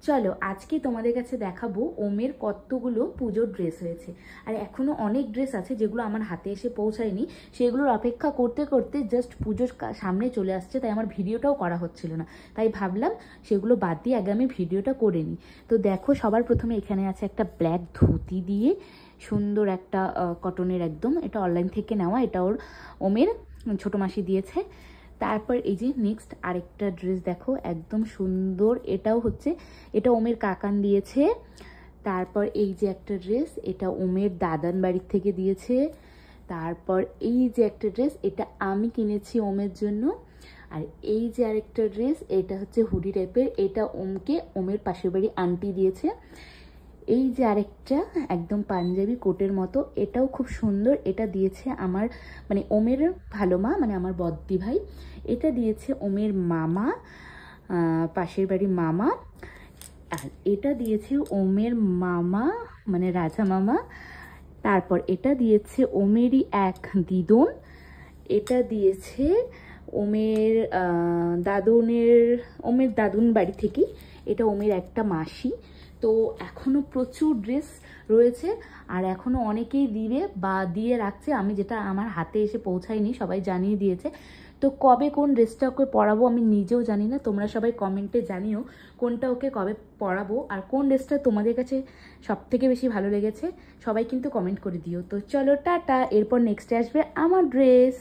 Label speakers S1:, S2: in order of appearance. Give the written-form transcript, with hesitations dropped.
S1: চলো আজকে তোমাদের কাছে দেখাবো ওমের কতগুলো পুজোর ড্রেস হয়েছে। আর এখনো অনেক ড্রেস আছে যেগুলো আমার হাতে এসে পৌঁছায়নি, সেগুলোর অপেক্ষা করতে করতে জাস্ট পুজোর সামনে চলে আসছে, তাই আমার ভিডিওটাও করা হচ্ছিল না। তাই ভাবলাম সেগুলো বাদ দিয়ে আগে আমি ভিডিওটা করে নিই। তো দেখো, সবার প্রথমে এখানে আছে একটা ব্ল্যাক ধুতি দিয়ে সুন্দর একটা কটনের, একদম এটা অনলাইন থেকে নেওয়া, এটা ওর ওমের ছোটো মাসি দিয়েছে। তারপর এই যে নেক্সট আরেকটা ড্রেস দেখো, একদম সুন্দর, এটাও হচ্ছে, এটা ওমের কাকান দিয়েছে। তারপর এই যে একটা ড্রেস, এটা ওমের দাদান বাড়ির থেকে দিয়েছে। তারপর এই যে একটা ড্রেস, এটা আমি কিনেছি ওমের জন্য। আর এই যে আরেকটা ড্রেস, এটা হচ্ছে হুডি টাইপের, এটা ওমকে ওমের পাশের বাড়ি আন্টি দিয়েছে। এই যে আরেকটা একদম পাঞ্জাবি কোটের মতো, এটাও খুব সুন্দর, এটা দিয়েছে আমার মানে ওমের ভালো মা, মানে আমার বদ্দি ভাই। এটা দিয়েছে ওমের মামা, পাশের বাড়ি মামা। আর এটা দিয়েছে ওমের মামা মানে রাজা মামা। তারপর এটা দিয়েছে ওমেরই এক দিদুন। এটা দিয়েছে ওমের ওমের দাদুন বাড়ি থেকে, এটা ওমের একটা মাসি। তো এখনও প্রচুর ড্রেস রয়েছে, আর এখনও অনেকেই দিবে বা দিয়ে রাখছে, আমি যেটা আমার হাতে এসে পৌঁছায়নি, সবাই জানিয়ে দিয়েছে। তো কবে কোন ড্রেসটা ওকে পরাবো আমি নিজেও জানি না, তোমরা সবাই কমেন্টে জানিও কোনটা ওকে কবে পরাবো, আর কোন ড্রেসটা তোমাদের কাছে সব থেকে বেশি ভালো লেগেছে সবাই কিন্তু কমেন্ট করে দিও। তো চলো টাটা, এরপর নেক্সটে আসবে আমার ড্রেস।